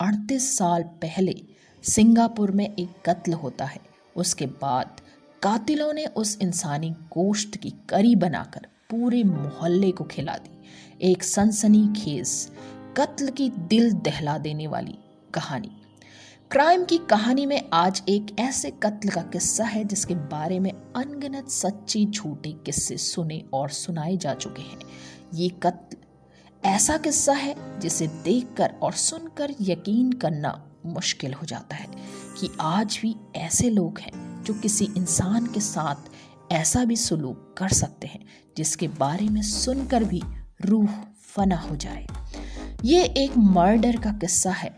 38 साल पहले सिंगापुर में एक कत्ल होता है। उसके बाद कातिलों ने उस इंसानी गोश्त की करी बनाकर पूरे मोहल्ले को खिला दी। एक सनसनीखेज कत्ल की दिल दहला देने वाली कहानी। क्राइम की कहानी में आज एक ऐसे कत्ल का किस्सा है जिसके बारे में अनगिनत सच्चे झूठे किस्से सुने और सुनाए जा चुके हैं। ये कत्ल ऐसा किस्सा है जिसे देखकर और सुनकर यकीन करना मुश्किल हो जाता है कि आज भी ऐसे लोग हैं जो किसी इंसान के साथ ऐसा भी सलूक कर सकते हैं जिसके बारे में सुनकर भी रूह फना हो जाए। ये एक मर्डर का किस्सा है,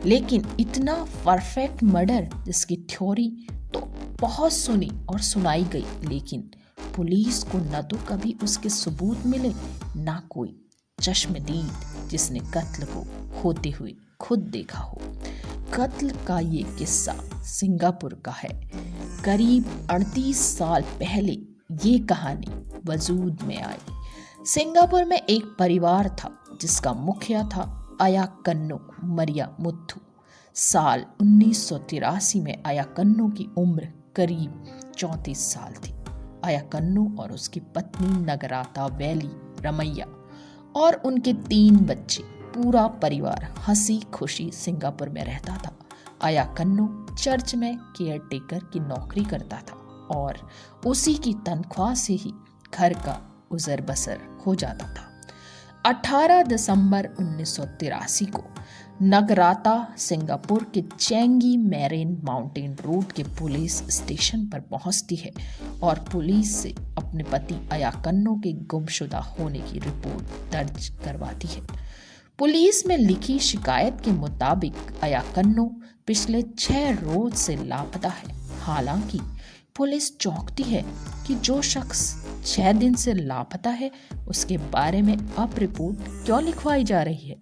लेकिन इतना परफेक्ट मर्डर जिसकी थ्योरी तो बहुत सुनी और सुनाई गई, लेकिन पुलिस को न तो कभी उसके सबूत मिले ना कोई चश्मदीद जिसने कत्ल को होते हुए खुद देखा हो। कत्ल का ये किस्सा सिंगापुर का है। करीब 38 साल पहले ये कहानी वजूद में आई। सिंगापुर में एक परिवार था जिसका मुखिया था अयाकन्नो मरिया मुथु। साल 1983 में अयाकन्नो की उम्र करीब 34 साल थी। अयाकन्नो और उसकी पत्नी नगराता वैली रमैया और उनके 3 बच्चे, पूरा परिवार हंसी खुशी सिंगापुर में रहता था। अयाकन्नो चर्च में केयरटेकर की नौकरी करता था और उसी की तनख्वाह से ही घर का गुजर बसर हो जाता था। 18 दिसंबर 1983 को नगराता सिंगापुर के चेंगी मैरिन माउंटेन रोड के पुलिस स्टेशन पर पहुंचती है और पुलिस से अपने पति अयाकन्नो के गुमशुदा होने की रिपोर्ट दर्ज करवाती है। पुलिस में लिखी शिकायत के मुताबिक अयाकन्नो पिछले 6 रोज से लापता है। हालांकि पुलिस चौंकती है कि जो शख्स 6 दिन से लापता है उसके बारे में अब रिपोर्ट क्यों लिखवाई जा रही है,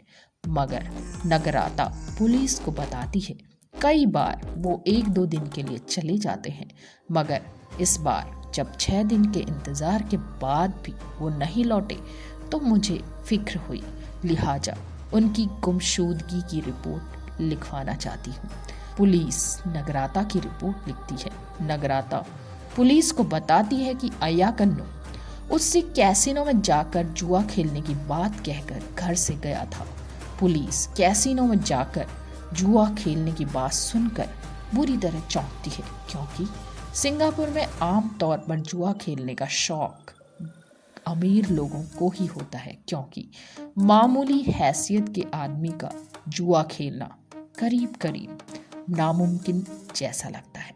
मगर नगराता पुलिस को बताती है कई बार वो 1-2 दिन के लिए चले जाते हैं, मगर इस बार जब 6 दिन के इंतज़ार के बाद भी वो नहीं लौटे तो मुझे फिक्र हुई, लिहाजा उनकी गुमशुदगी की रिपोर्ट लिखवाना चाहती हूँ। पुलिस नगराता की रिपोर्ट लिखती है। नगराता पुलिस को बताती है कि अयाकन्नो उससे कैसीनो में जाकर जुआ खेलने की बात कहकर घर से गया था। पुलिस कैसीनो में जाकर जुआ खेलने की बात सुनकर बुरी तरह चौंकती है, क्योंकि सिंगापुर में आम तौर पर जुआ खेलने का शौक अमीर लोगों को ही होता है, क्योंकि मामूली हैसियत के आदमी का जुआ खेलना करीब करीब नामुमकिन जैसा लगता है।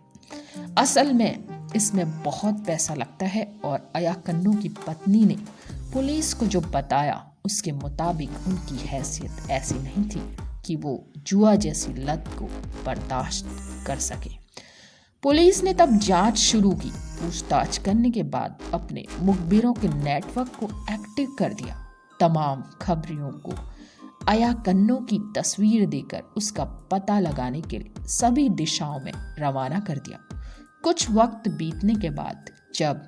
असल में इसमें बहुत पैसा लगता है और अयाकन्नो की पत्नी ने पुलिस को जो बताया उसके मुताबिक उनकी हैसियत ऐसी नहीं थी कि वो जुआ जैसी लत को बर्दाश्त कर सके। पुलिस ने तब जांच शुरू की। पूछताछ करने के बाद अपने मुखबिरों के नेटवर्क को एक्टिव कर दिया। तमाम खबरियों को अयाकन्नो की तस्वीर देकर उसका पता लगाने के लिए सभी दिशाओं में रवाना कर दिया। कुछ वक्त बीतने के बाद जब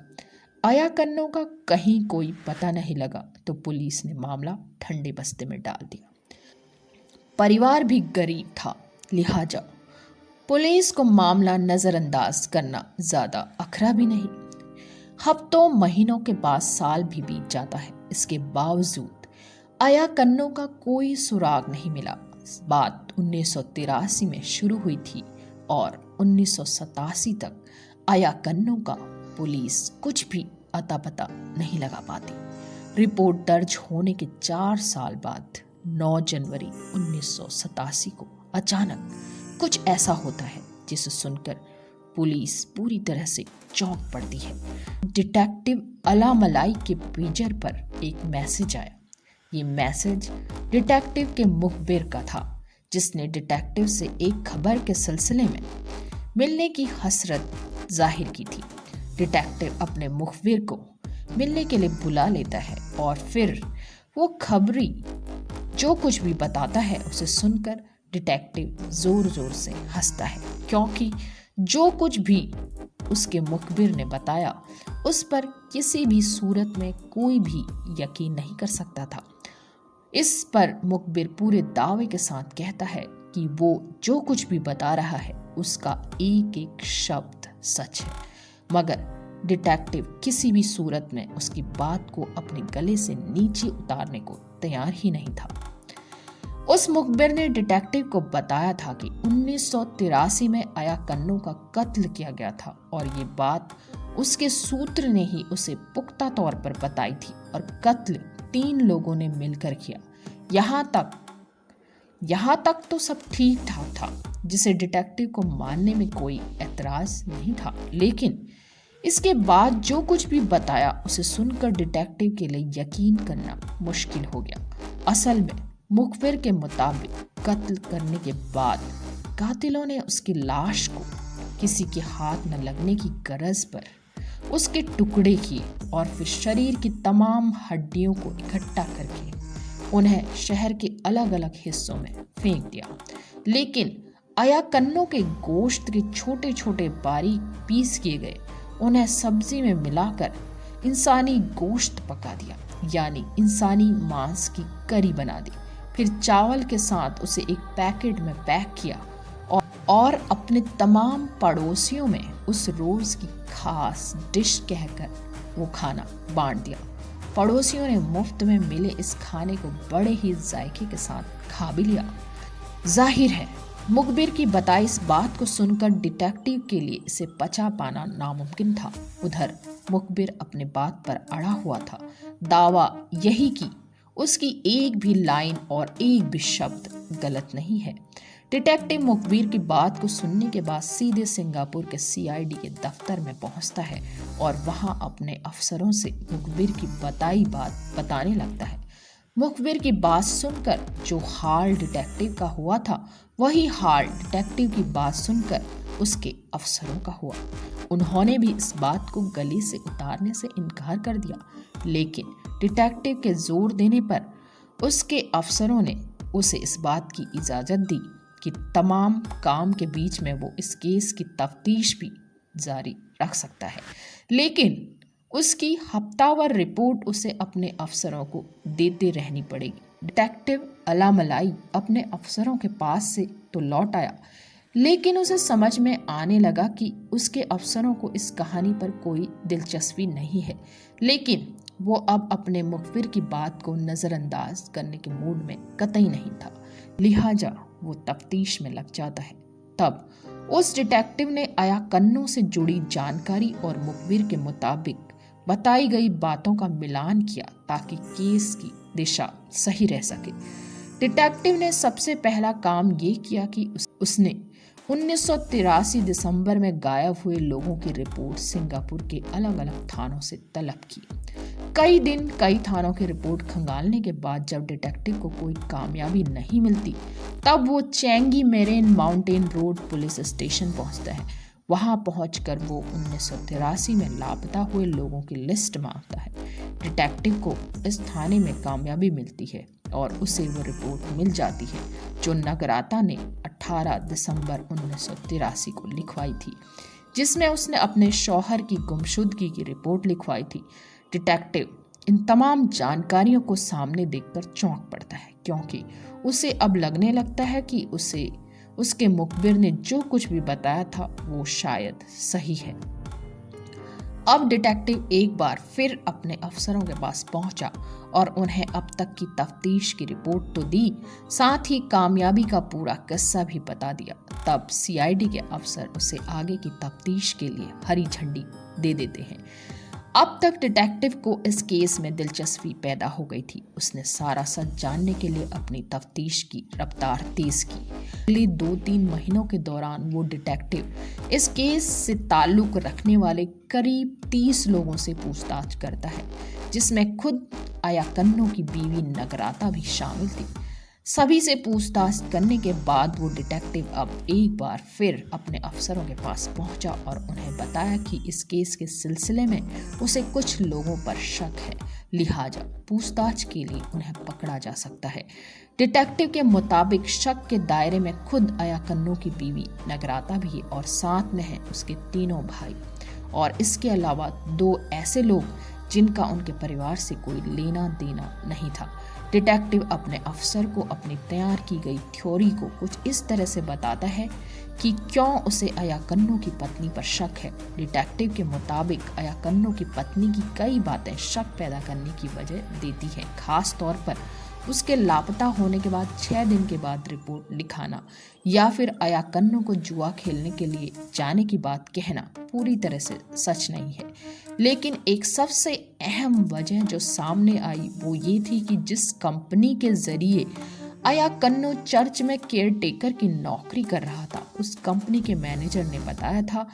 अयाकन्नो का कहीं कोई पता नहीं लगा तो पुलिस ने मामला ठंडे बस्ते में डाल दिया। परिवार भी गरीब था, लिहाजा पुलिस को मामला नज़रअंदाज करना ज़्यादा अखरा भी नहीं। हफ्तों महीनों के बाद साल भी बीत जाता है। इसके बावजूद अयाकन्नो का कोई सुराग नहीं मिला। बात 1983 में शुरू हुई थी और 1987 तक अयाकन्नो का पुलिस कुछ भी अता पता नहीं लगा पाती। रिपोर्ट दर्ज होने के 4 साल बाद 9 जनवरी 1987 को अचानक कुछ ऐसा होता है जिसे सुनकर पुलिस पूरी तरह से चौंक पड़ती है। डिटेक्टिव अला मलाई के पेजर पर एक मैसेज आया। ये मैसेज डिटेक्टिव के मुखबिर का था, जिसने डिटेक्टिव से एक खबर के सिलसिले में मिलने की हसरत जाहिर की थी। डिटेक्टिव अपने मुखबिर को मिलने के लिए बुला लेता है और फिर वो खबरी जो कुछ भी बताता है उसे सुनकर डिटेक्टिव जोर जोर से हंसता है, क्योंकि जो कुछ भी उसके मुखबिर ने बताया उस पर किसी भी सूरत में कोई भी यकीन नहीं कर सकता था। इस पर मुखबिर पूरे दावे के साथ कहता है कि वो जो कुछ भी बता रहा है उसका एक एक शब्द सच है, मगर डिटेक्टिव किसी भी सूरत में उसकी बात को अपने गले से नीचे उतारने को तैयार ही नहीं था। उस मुखबिर ने डिटेक्टिव को बताया था कि 1983 में आया कन्नू का कत्ल किया गया था और ये बात उसके सूत्र ने ही उसे पुख्ता तौर पर बताई थी और कत्ल 3 लोगों ने मिलकर किया। यहाँ तक तो सब ठीक ठाक था, जिसे डिटेक्टिव को मानने में कोई एतराज नहीं था, लेकिन इसके बाद जो कुछ भी बताया उसे सुनकर डिटेक्टिव के लिए यकीन करना मुश्किल हो गया। असल में मुखबिर के मुताबिक कत्ल करने के बाद कातिलों ने उसकी लाश को किसी के हाथ न लगने की गरज पर उसके टुकड़े किए और फिर शरीर की तमाम हड्डियों को इकट्ठा करके उन्हें शहर के अलग अलग हिस्सों में फेंक दिया। लेकिन आया कन्नू के गोश्त के छोटे छोटे बारीक पीस किए गए उन्हें सब्जी में मिलाकर इंसानी गोश्त पका दिया, यानी इंसानी मांस की करी बना दी। फिर चावल के साथ उसे एक पैकेट में पैक किया और अपने तमाम पड़ोसियों में उस रोज की खास डिश कहकर वो खाना बांट दिया। पड़ोसियों ने मुफ्त में मिले इस खाने को बड़े ही जायके के साथ खा भी लिया। जाहिर है मुखबिर की बताई इस बात को सुनकर डिटेक्टिव के लिए इसे पचा पाना नामुमकिन था। उधर मुखबिर अपने बात पर अड़ा हुआ था, दावा यही कि उसकी एक भी लाइन और एक भी शब्द गलत नहीं है। डिटेक्टिव मुखबिर की बात को सुनने के बाद सीधे सिंगापुर के सीआईडी के दफ्तर में पहुंचता है और वहां अपने अफसरों से मुखबिर की बताई बात बताने लगता है। मुखबिर की बात सुनकर जो हाल डिटेक्टिव का हुआ था, वही हाल डिटेक्टिव की बात सुनकर उसके अफसरों का हुआ। उन्होंने भी इस बात को गले से उतारने से इनकार कर दिया, लेकिन डिटेक्टिव के जोर देने पर उसके अफसरों ने उसे इस बात की इजाज़त दी कि तमाम काम के बीच में वो इस केस की तफ्तीश भी जारी रख सकता है, लेकिन उसकी हफ्तावार रिपोर्ट उसे अपने अफसरों को देते रहनी पड़ेगी। डिटेक्टिव अलामलाई अपने अफसरों के पास से तो लौट आया, लेकिन उसे समझ में आने लगा कि उसके अफसरों को इस कहानी पर कोई दिलचस्पी नहीं है, लेकिन वो अब अपने मुखबिर की बात को नज़रअंदाज करने के मूड में कतई नहीं था, लिहाजा वो तफ्तीश में लग जाता है। तब उस डिटेक्टिव ने आया कन्नू से जुड़ी जानकारी और मुखबिर के मुताबिक बताई गई बातों का मिलान किया ताकि केस की दिशा सही रह सके। डिटेक्टिव ने सबसे पहला काम ये किया कि उसने 1983 दिसंबर में गायब हुए लोगों की रिपोर्ट सिंगापुर के अलग अलग थानों से तलब की। कई दिन कई थानों की रिपोर्ट खंगालने के बाद जब डिटेक्टिव को कोई कामयाबी नहीं मिलती, तब वो चेंगी मेरेन माउंटेन रोड पुलिस स्टेशन पहुंचता है। वहां पहुंचकर वो 1983 में लापता हुए लोगों की लिस्ट मांगता है। डिटेक्टिव को इस थाने में कामयाबी मिलती है और उसे वो रिपोर्ट मिल जाती है जो नगराता ने 18 दिसंबर 1983 को लिखवाई थी, जिसमें उसने अपने शौहर की गुमशुदगी की रिपोर्ट लिखवाई थी। डिटेक्टिव इन तमाम जानकारियों को सामने देखकर चौंक पड़ता है, क्योंकि उसे अब लगने लगता है कि उसके मुखबिर ने जो कुछ भी बताया था वो शायद सही है। अब डिटेक्टिव एक बार फिर अपने अफसरों के पास पहुंचा और उन्हें अब तक की तफ्तीश की रिपोर्ट तो दी, साथ ही कामयाबी का पूरा किस्सा भी बता दिया। तब सीआईडी के अफसर उसे आगे की तफ्तीश के लिए हरी झंडी दे देते हैं। अब तक डिटेक्टिव को इस केस में दिलचस्पी पैदा हो गई थी। उसने सारा सच जानने के लिए अपनी तफ्तीश की रफ्तार तेज की। अगले 2-3 महीनों के दौरान वो डिटेक्टिव इस केस से ताल्लुक रखने वाले करीब 30 लोगों से पूछताछ करता है, जिसमें खुद आया कन्नू की बीवी नगराता भी शामिल थी। सभी से पूछताछ करने के बाद वो डिटेक्टिव अब एक बार फिर अपने अफसरों के पास पहुंचा और उन्हें बताया कि इस केस के सिलसिले में उसे कुछ लोगों पर शक है, लिहाजा पूछताछ के लिए उन्हें पकड़ा जा सकता है। डिटेक्टिव के मुताबिक शक के दायरे में खुद आया कन्नू की बीवी नगराता भी और साथ में है उसके 3 भाई और इसके अलावा 2 ऐसे लोग जिनका उनके परिवार से कोई लेना देना नहीं था। डिटेक्टिव अपने अफसर को अपनी तैयार की गई थ्योरी को कुछ इस तरह से बताता है कि क्यों उसे अयाकन्नो की पत्नी पर शक है। डिटेक्टिव के मुताबिक अयाकन्नो की पत्नी की कई बातें शक पैदा करने की वजह देती हैं, खास तौर पर उसके लापता होने के बाद 6 दिन के बाद रिपोर्ट लिखाना या फिर अयाकन्नो को जुआ खेलने के लिए जाने की बात कहना पूरी तरह से सच नहीं है। लेकिन एक सबसे अहम वजह जो सामने आई वो ये थी कि जिस कंपनी के जरिए अयाकन्नो चर्च में केयरटेकर की नौकरी कर रहा था, उस कंपनी के मैनेजर ने बताया था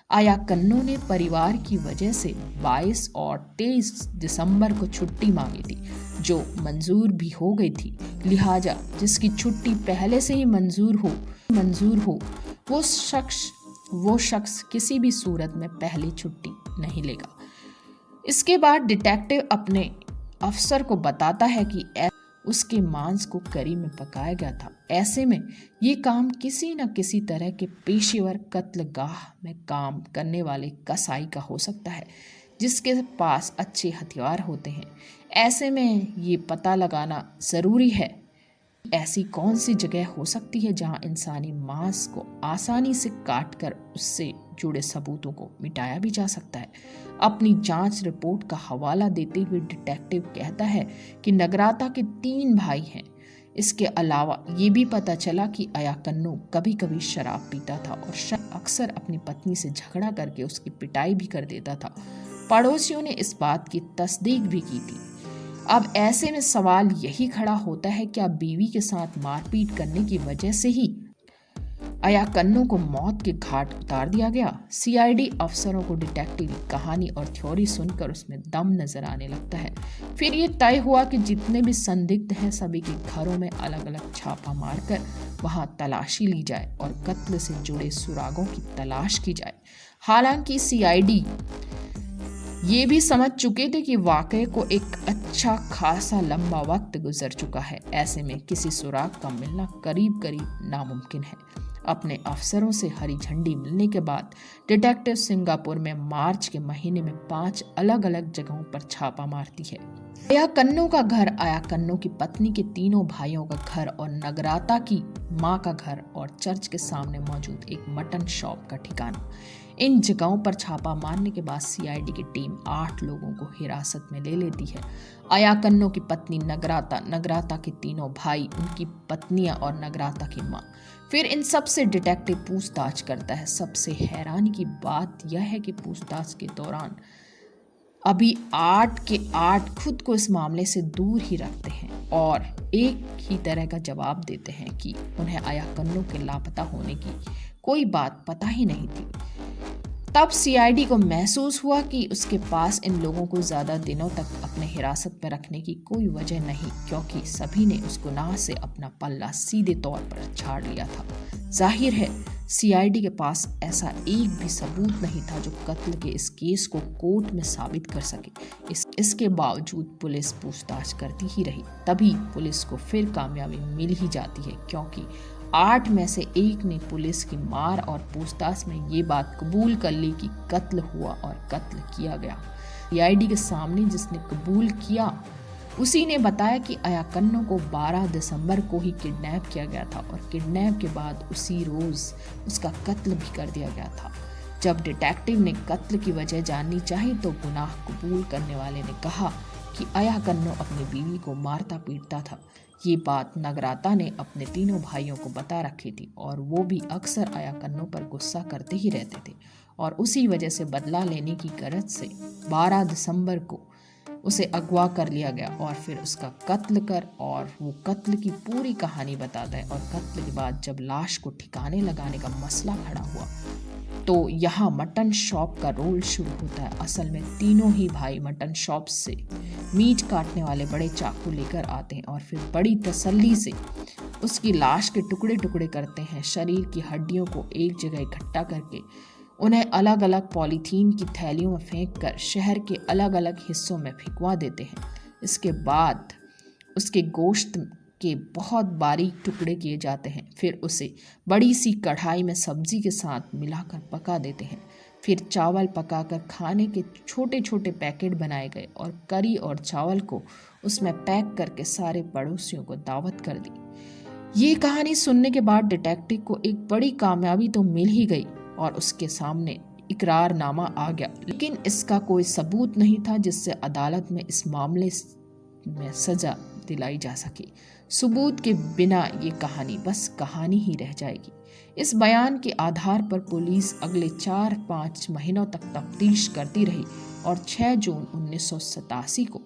अयाकन्नो ने परिवार की वजह से 22 और 23 दिसंबर को छुट्टी मांगी थी, जो मंजूर भी हो गई थी। लिहाजा जिसकी छुट्टी पहले से ही मंजूर हो वो शख्स किसी भी सूरत में पहली छुट्टी नहीं लेगा। इसके बाद डिटेक्टिव अपने अफसर को बताता है कि उसके मांस को करी में पकाया गया था। ऐसे में ये काम किसी न किसी तरह के पेशेवर कत्लगाह में काम करने वाले कसाई का हो सकता है, जिसके पास अच्छे हथियार होते हैं। ऐसे में ये पता लगाना ज़रूरी है ऐसी कौन सी जगह हो सकती है जहां इंसानी मांस को आसानी से काटकर उससे जुड़े सबूतों को मिटाया भी जा सकता है। अपनी जांच रिपोर्ट का हवाला देते हुए डिटेक्टिव कहता है कि नगराता के 3 भाई हैं। इसके अलावा ये भी पता चला कि अयाकन्नो कभी कभी शराब पीता था और अक्सर अपनी पत्नी से झगड़ा करके उसकी पिटाई भी कर देता था। पड़ोसियों ने इस बात की तस्दीक भी की थी। अब ऐसे में सवाल यही खड़ा होता है, क्या बीवी के साथ मारपीट करने की वजह से ही अयाकन्नो को मौत के घाट उतार दिया गया? सीआईडी अफसरों को डिटेक्टिव की कहानी और थ्योरी सुनकर उसमें दम नजर आने लगता है। फिर ये तय हुआ कि जितने भी संदिग्ध हैं सभी के घरों में अलग अलग छापा मारकर वहां तलाशी ली जाए और कत्ल से जुड़े सुरागों की तलाश की जाए। हालांकि सीआईडी ये भी समझ चुके थे कि वाकये को एक अच्छा खासा लंबा वक्त गुजर चुका है। ऐसे में किसी सुराग का मिलना करीब करीब नामुमकिन है। अपने अफसरों से हरी झंडी मिलने के बाद डिटेक्टिव सिंगापुर में मार्च के महीने में 5 अलग अलग जगहों पर छापा मारती है। अयाकन्नो का घर, अयाकन्नो की पत्नी के 3 भाइयों का घर और नगराता की मां का घर और चर्च के सामने मौजूद एक मटन शॉप का ठिकाना। इन जगहों पर छापा मारने के बाद सीआईडी की टीम 8 लोगों को हिरासत में ले लेती है। अयाकन्नो की पत्नी नगराता, नगराता के 3 भाई, उनकी पत्नियां और नगराता की मां। फिर इन सब से डिटेक्टिव पूछताछ करता है। सबसे हैरानी की बात यह है कि पूछताछ के दौरान अभी 8 के 8 खुद को इस मामले से दूर ही रखते हैं और एक ही तरह का जवाब देते हैं कि उन्हें अयाकन्नो के लापता होने की कोई बात पता ही नहीं थी। तब सीआईडी को महसूस हुआ कि उसके पास इन लोगों को ज़्यादा दिनों तक अपने हिरासत में रखने की कोई वजह नहीं, क्योंकि सभी ने उस गुनाह से अपना पल्ला सीधे तौर पर झाड़ लिया था। जाहिर है सीआईडी के पास ऐसा एक भी सबूत नहीं था जो कत्ल के इस केस को कोर्ट में साबित कर सके। इसके बावजूद पुलिस पूछताछ करती ही रही। तभी पुलिस को फिर कामयाबी मिल ही जाती है, क्योंकि 8 में से 1 ने पुलिस की मार और पूछताछ में ये बात कबूल कर ली कि कत्ल हुआ और कत्ल किया गया। सीआईडी के सामने जिसने कबूल किया उसी ने बताया कि अयाकन्नो को 12 दिसंबर को ही किडनैप किया गया था और किडनैप के बाद उसी रोज़ उसका कत्ल भी कर दिया गया था। जब डिटेक्टिव ने कत्ल की वजह जाननी चाहिए तो गुनाह कबूल करने वाले ने कहा कि अयाकन्नो अपनी बीवी को मारता पीटता था। ये बात नगराता ने अपने 3 भाइयों को बता रखी थी और वो भी अक्सर अयाकन्नो पर गुस्सा करते ही रहते थे और उसी वजह से बदला लेने की गरज से 12 दिसंबर को उसे अगवा कर लिया गया और फिर उसका कत्ल कर और वो कत्ल की पूरी कहानी बताता है। और कत्ल के बाद जब लाश को ठिकाने लगाने का मसला खड़ा हुआ तो यहाँ मटन शॉप का रोल शुरू होता है। असल में 3 ही भाई मटन शॉप से मीट काटने वाले बड़े चाकू लेकर आते हैं और फिर बड़ी तसल्ली से उसकी लाश के टुकड़े टुकड़े करते हैं। शरीर की हड्डियों को एक जगह इकट्ठा करके उन्हें अलग अलग पॉलीथीन की थैलियों में फेंक कर शहर के अलग अलग हिस्सों में फिकवा देते हैं। इसके बाद उसके गोश्त के बहुत बारीक टुकड़े किए जाते हैं। फिर उसे बड़ी सी कढ़ाई में सब्जी के साथ मिलाकर पका देते हैं। फिर चावल पकाकर खाने के छोटे छोटे पैकेट बनाए गए और करी और चावल को उसमें पैक करके सारे पड़ोसियों को दावत कर दी। ये कहानी सुनने के बाद डिटेक्टिव को एक बड़ी कामयाबी तो मिल ही गई और उसके सामने इकरारनामा आ गया, लेकिन इसका कोई सबूत नहीं था जिससे अदालत में इस मामले में सजा दिलाई जा सके। सबूत के बिना ये कहानी बस कहानी ही रह जाएगी। इस बयान के आधार पर पुलिस अगले 4-5 महीनों तक तफ्तीश करती रही और 6 जून 1987 को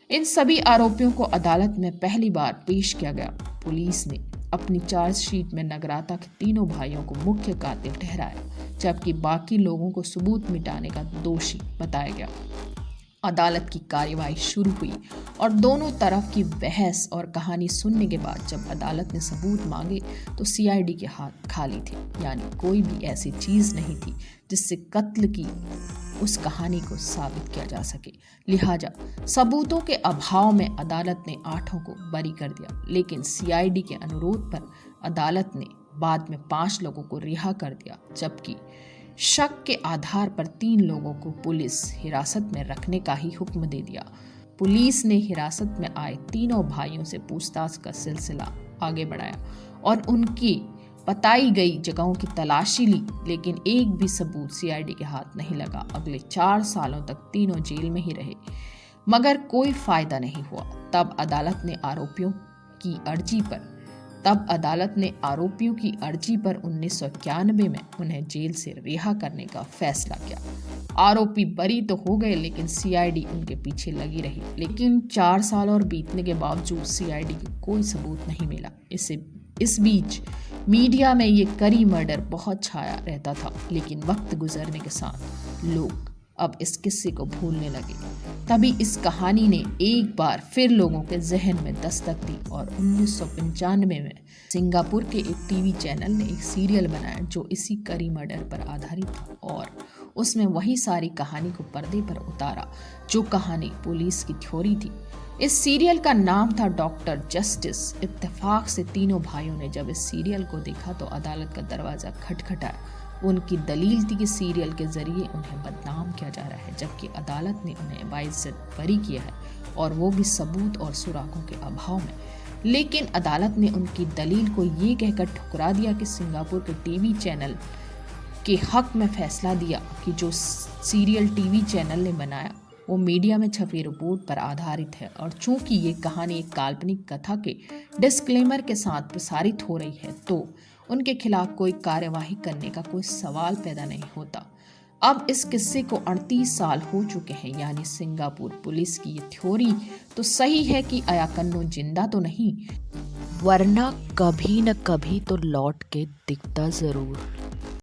इन सभी आरोपियों को अदालत में पहली बार पेश किया गया। पुलिस ने अपनी चार्जशीट में नगराता के तीनों भाइयों को मुख्य कातिल ठहराया, जबकि बाकी लोगों को सबूत मिटाने का दोषी बताया गया। अदालत की कार्यवाही शुरू हुई और दोनों तरफ की बहस और कहानी सुनने के बाद जब अदालत ने सबूत मांगे तो सीआईडी के हाथ खाली थे, यानी कोई भी ऐसी चीज़ नहीं थी जिससे कत्ल की उस कहानी को साबित किया जा सके। लिहाजा सबूतों के अभाव में अदालत ने 8 को बरी कर दिया, लेकिन सीआईडी के अनुरोध पर अदालत ने बाद में 5 लोगों को रिहा कर दिया, जबकि शक के आधार पर 3 लोगों को पुलिस हिरासत में रखने का ही हुक्म दे दिया। पुलिस ने हिरासत में आए तीनों भाइयों से पूछताछ का सिलसिला आगे बढ़ाया और उनकी बताई गई जगहों की तलाशी ली, लेकिन एक भी सबूत सीआईडी के हाथ नहीं लगा। अगले 4 सालों तक तीनों जेल में ही रहे, मगर कोई फायदा नहीं हुआ। तब अदालत ने आरोपियों की अर्जी पर 1991 में उन्हें जेल से रिहा करने का फैसला किया। आरोपी बरी तो हो गए, लेकिन सीआईडी उनके पीछे लगी रही। लेकिन 4 साल और बीतने के बावजूद सीआईडी को कोई सबूत नहीं मिला। इस बीच मीडिया में ये करी मर्डर बहुत छाया रहता था, लेकिन वक्त गुजरने के साथ लोग अब इस किस्से को भूलने लगे। तभी इस कहानी ने एक बार फिर लोगों के जहन में दस्तक दी और 1995 में सिंगापुर के एक टीवी चैनल ने एक सीरियल बनाया जो इसी करी मर्डर पर आधारित था और उसमें वही सारी कहानी को पर्दे पर उतारा जो कहानी पुलिस की थ्योरी थी। इस सीरियल का नाम था डॉक्टर जस्टिस। इत्तेफाक से तीनों भाइयों ने जब इस सीरियल को देखा तो अदालत का दरवाजा खटखटाया। उनकी दलील थी कि सीरियल के जरिए उन्हें बदनाम किया जा रहा है, जबकि अदालत ने उन्हें बाइज्जत बरी किया है और वो भी सबूत और सुरागों के अभाव में। लेकिन अदालत ने उनकी दलील को ये कहकर ठुकरा दिया कि सिंगापुर के टीवी चैनल के हक में फैसला दिया कि जो सीरियल टीवी चैनल ने बनाया वो मीडिया में छपी रिपोर्ट पर आधारित है और चूंकि ये कहानी एक काल्पनिक कथा के डिस्क्लेमर के साथ प्रसारित हो रही है तो उनके खिलाफ कोई कार्यवाही करने का कोई सवाल पैदा नहीं होता। अब इस किस्से को 38 साल हो चुके हैं, यानी सिंगापुर पुलिस की ये थ्योरी तो सही है कि अयाकन्नो जिंदा तो नहीं, वरना कभी न कभी तो लौट के दिखता जरूर।